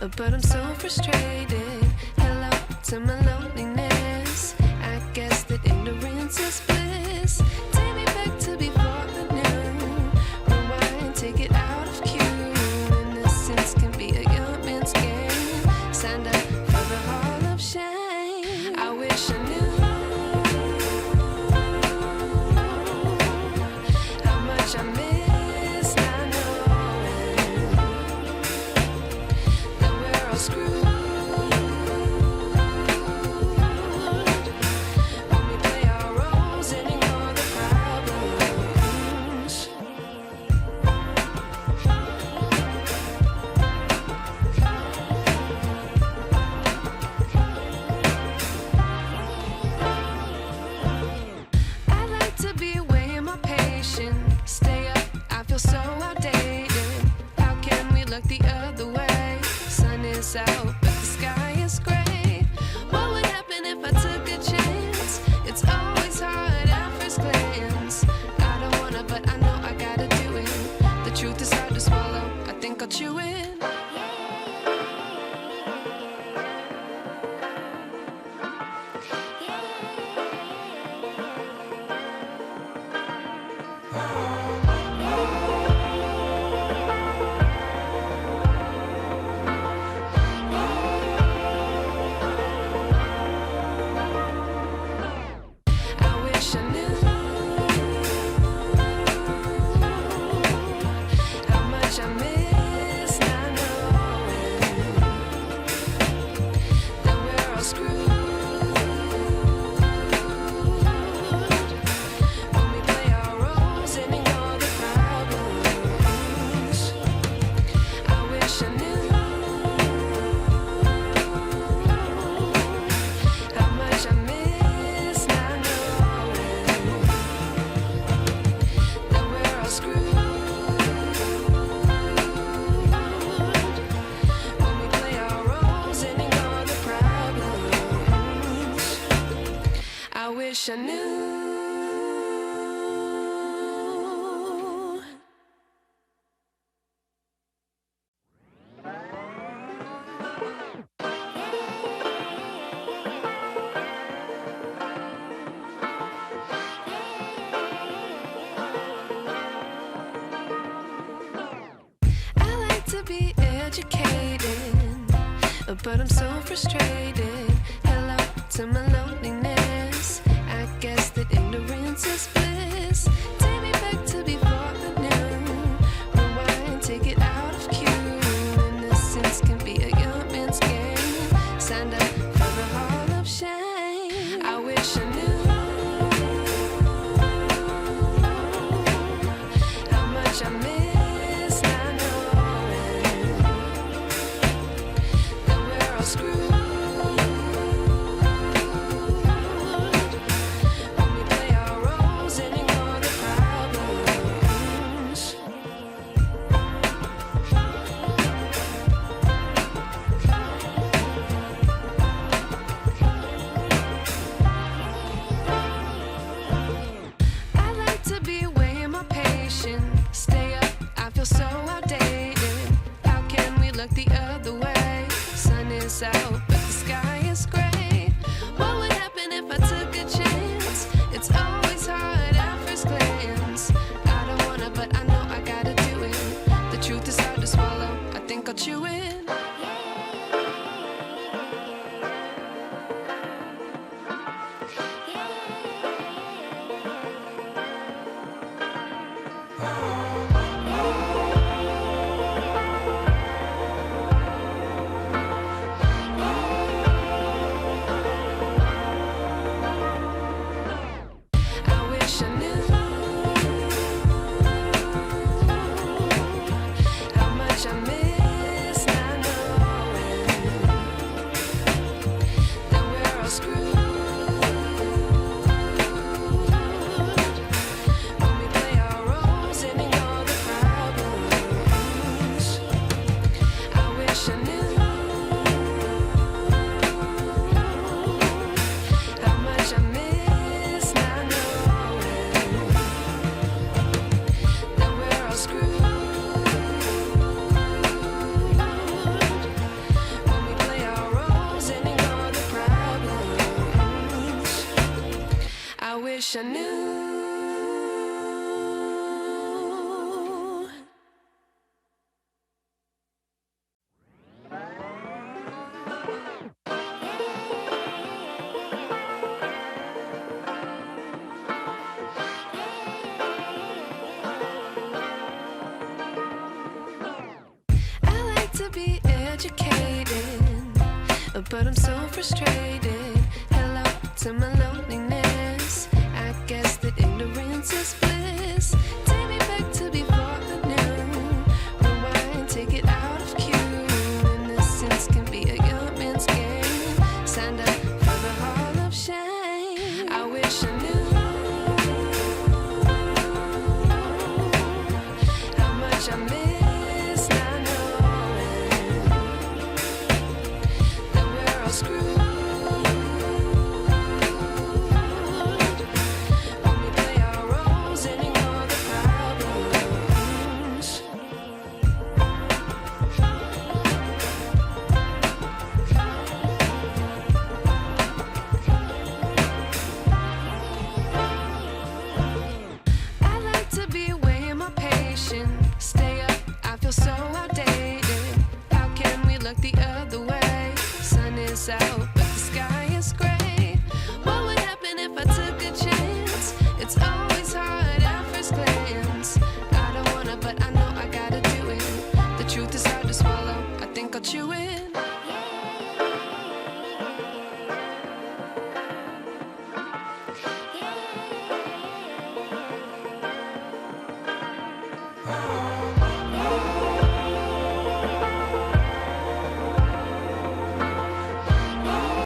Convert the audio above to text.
but I'm so frustrated. Hello to my loneliness. I guess that ignorance is bliss. Take me back to before I knew. Rewind, take it out of cue. Innocence can be a young man's game. Signed up for the hall of shame. I wish I knew how much I miss not knowing that we're all screwed when we play our roles and ignore the problems. I like to be away in my patience. Stay up, I feel so outdated. How can we look the other way? Sun is out, but the sky is gray. What would happen if I took a chance? It's always hard at first glance. I don't wanna, but I know I gotta do it. The truth is hard to swallow, I think I'll chew it. I wish I knew how much I miss not knowing that we're all screwed when we play our roles and ignore the problems. I wish I knew how much I miss not knowing that we're all screwed when we play our roles and ignore the problems. I wish I knew. I like to be educated, but I'm so frustrated. Hello to my loneliness. I guess that ignorance is bliss. Take me back to before I knew. Rewind, take it out of cue. Innocence can be a young man's game. Signed up for the hall of shame. I wish I knew how much I miss not knowing that we're all screwed when we play our roles and ignore the problems. I like to be away in my patience. Stay up, I feel so outdated. How can we look the other way? Sun is out, but the sky is gray. What would happen if I took a chance? It's always hard at first glance. I don't wanna, but I know I gotta do it. The truth is hard to swallow, I think I'll chew it. wish I knew. I like to be educated, but I'm so frustrated. Hello to my loneliness. I guess that ignorance is bliss. Take me back to before the noon. Rewind, take it out of cue. Innocence can be a young man's game. Signed up for the hall of shame. I wish I knew how much I miss not knowing that we're all screwed. When we play our roles and ignore the problems. I like to be weighing my patience. Stay up, I feel so outdated. How can we look the other way? Sun is out, but the sky is gray. What would happen if I took a chance? It's all